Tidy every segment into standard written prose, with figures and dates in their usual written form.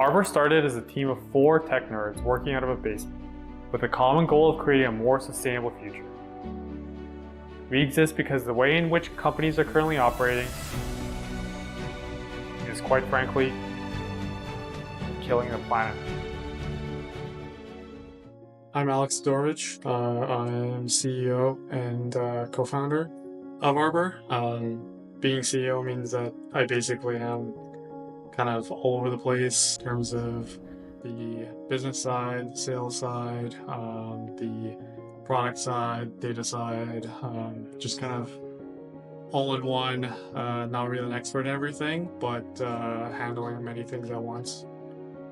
Arbor started as a team of 4 tech nerds working out of a basement, with a common goal of creating a more sustainable future. We exist because the way in which companies are currently operating is, quite frankly, killing the planet. I'm Alex Todorovic. I'm CEO and co-founder of Arbor. Being CEO means that I basically am kind of all over the place in terms of the business side, the sales side, the product side, data side, just kind of all in one, not really an expert in everything, but handling many things at once.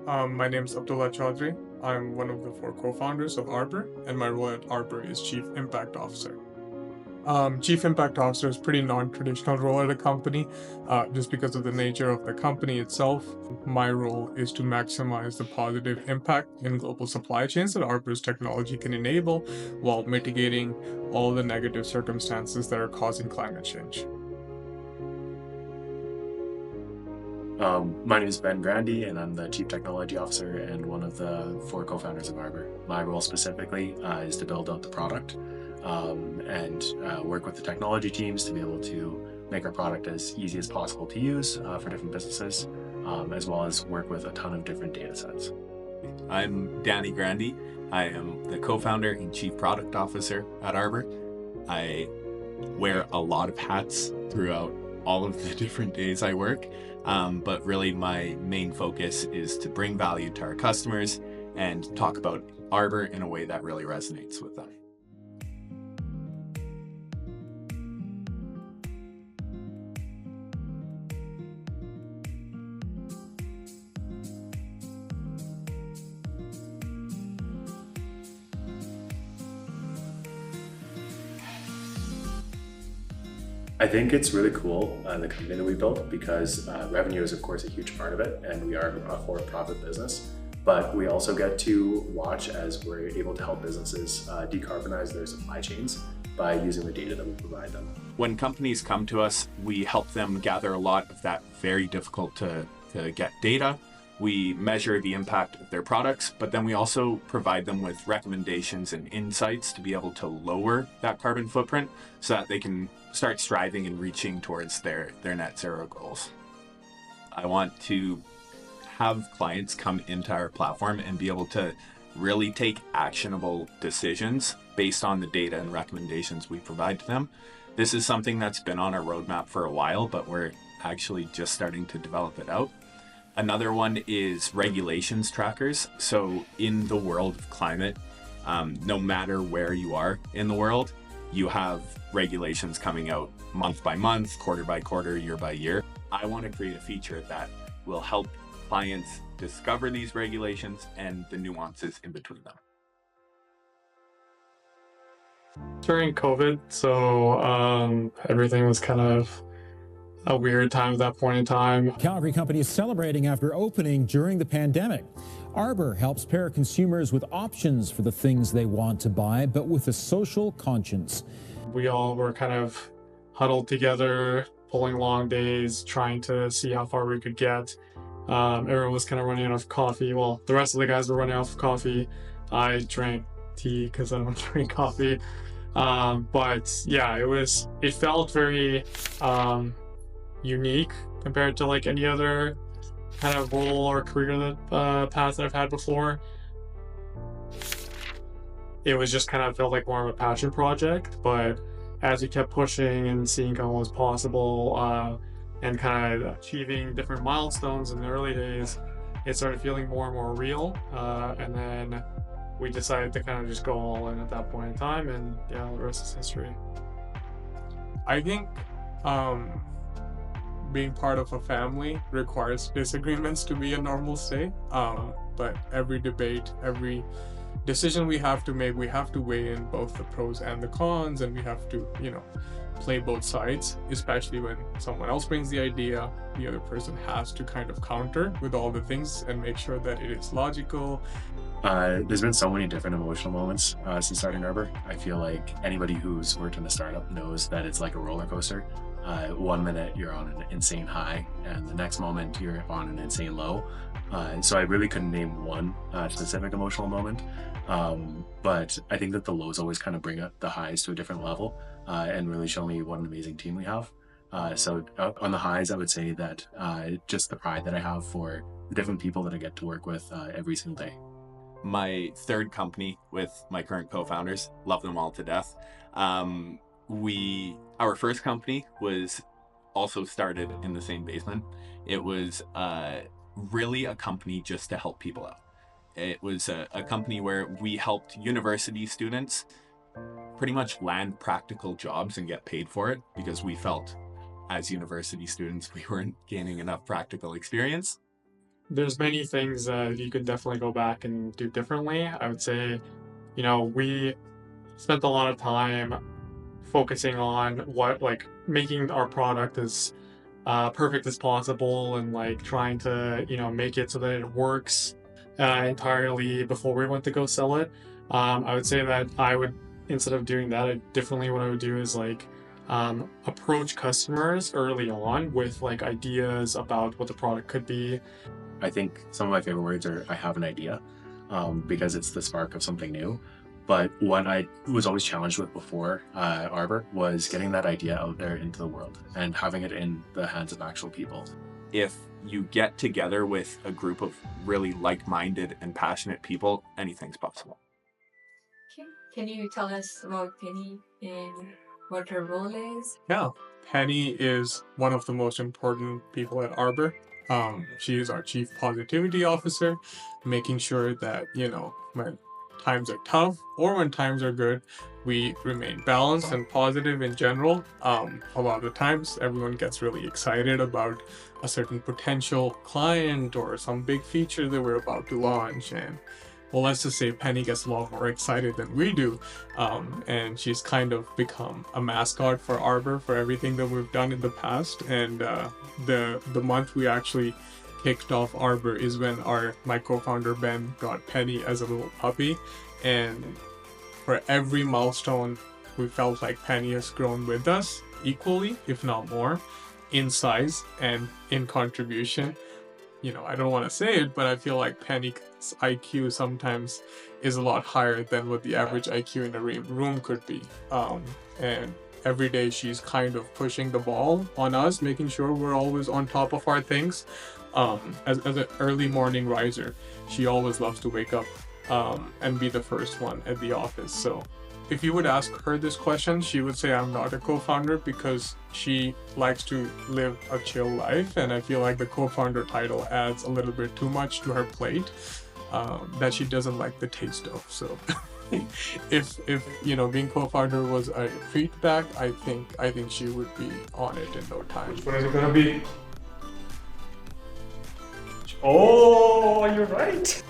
My name is Abdullah Choudhry. I'm one of the 4 co-founders of Arbor, and my role at Arbor is Chief Impact Officer. Chief Impact Officer is a pretty non-traditional role at a company, just because of the nature of the company itself. My role is to maximize the positive impact in global supply chains that Arbor's technology can enable while mitigating all the negative circumstances that are causing climate change. My name is Grande, and I'm the Chief Technology Officer and one of the 4 co-founders of Arbor. My role specifically is to build out the product and work with the technology teams to be able to make our product as easy as possible to use for different businesses, as well as work with a ton of different data sets. I'm Danny Grande. I am the co-founder and Chief Product Officer at Arbor. I wear a lot of hats throughout all of the different days I work, but really my main focus is to bring value to our customers and talk about Arbor in a way that really resonates with them. I think it's really cool, the company that we built, because revenue is of course a huge part of it, and we are a for-profit business, but we also get to watch as we're able to help businesses decarbonize their supply chains by using the data that we provide them. When companies come to us, we help them gather a lot of that very difficult to get data. We measure the impact of their products, but then we also provide them with recommendations and insights to be able to lower that carbon footprint so that they can start striving and reaching towards their net zero goals. I want to have clients come into our platform and be able to really take actionable decisions based on the data and recommendations we provide to them. This is something that's been on our roadmap for a while, but we're actually just starting to develop it out. Another one is regulations trackers. So in the world of climate, no matter where you are in the world, you have regulations coming out month by month, quarter by quarter, year by year. I want to create a feature that will help clients discover these regulations and the nuances in between them. During COVID, so everything was kind of a weird time at that point in time. Calgary company is celebrating after opening during the pandemic. Arbor helps pair consumers with options for the things they want to buy, but with a social conscience. We all were kind of huddled together, pulling long days, trying to see how far we could get. Everyone was kind of running out of coffee. Well, the rest of the guys were running out of coffee. I drank tea because I don't drink coffee. But yeah, it felt very unique compared to like any other kind of role or career path that I've had before. It was just kind of felt like more of a passion project, but as we kept pushing and seeing kind of what was possible and kind of achieving different milestones in the early days, it started feeling more and more real. And then we decided to kind of just go all in at that point in time, and yeah, the rest is history. I think being part of a family requires disagreements to be a normal state, but every debate, every decision we have to make, we have to weigh in both the pros and the cons, and we have to, play both sides, especially when someone else brings the idea. The other person has to kind of counter with all the things and make sure that it is logical. There's been so many different emotional moments since starting Arbor. I feel like anybody who's worked in a startup knows that it's like a roller coaster. One minute you're on an insane high, and the next moment you're on an insane low. So I really couldn't name one specific emotional moment, but I think that the lows always kind of bring up the highs to a different level and really show me what an amazing team we have. So on the highs, I would say that just the pride that I have for the different people that I get to work with every single day. My third company with my current co-founders, love them all to death. Our first company was also started in the same basement. It was really a company just to help people out. It was a company where we helped university students pretty much land practical jobs and get paid for it, because we felt as university students we weren't gaining enough practical experience. There's many things you could definitely go back and do differently. I would say, we spent a lot of time focusing on making our product as perfect as possible, and trying to make it so that it works entirely before we went to go sell it. I would say that instead of doing that, what I would do is approach customers early on with ideas about what the product could be. I think some of my favorite words are "I have an idea," because it's the spark of something new. But what I was always challenged with before Arbor was getting that idea out there into the world and having it in the hands of actual people. If you get together with a group of really like-minded and passionate people, anything's possible. Okay. Can you tell us about Penny and what her role is? Yeah, Penny is one of the most important people at Arbor. She is our chief positivity officer, making sure that, when times are tough or when times are good, we remain balanced and positive in general. A lot of the times everyone gets really excited about a certain potential client or some big feature that we're about to launch, and well, let's just say Penny gets a lot more excited than we do, and she's kind of become a mascot for Arbor for everything that we've done in the past. And the month we actually kicked off Arbor is when my co-founder Ben got Penny as a little puppy, and for every milestone we felt like Penny has grown with us equally, if not more, in size and in contribution. I don't want to say it, but I feel like Penny's IQ sometimes is a lot higher than what the average IQ in a room could be. And every day she's kind of pushing the ball on us, making sure we're always on top of our things. As an early morning riser, she always loves to wake up and be the first one at the office. So if you would ask her this question, she would say I'm not a co-founder, because she likes to live a chill life, and I feel like the co-founder title adds a little bit too much to her plate that she doesn't like the taste of. So if being co-founder was a feedback, I think she would be on it in no time. Which one is it gonna be? Oh, you're right.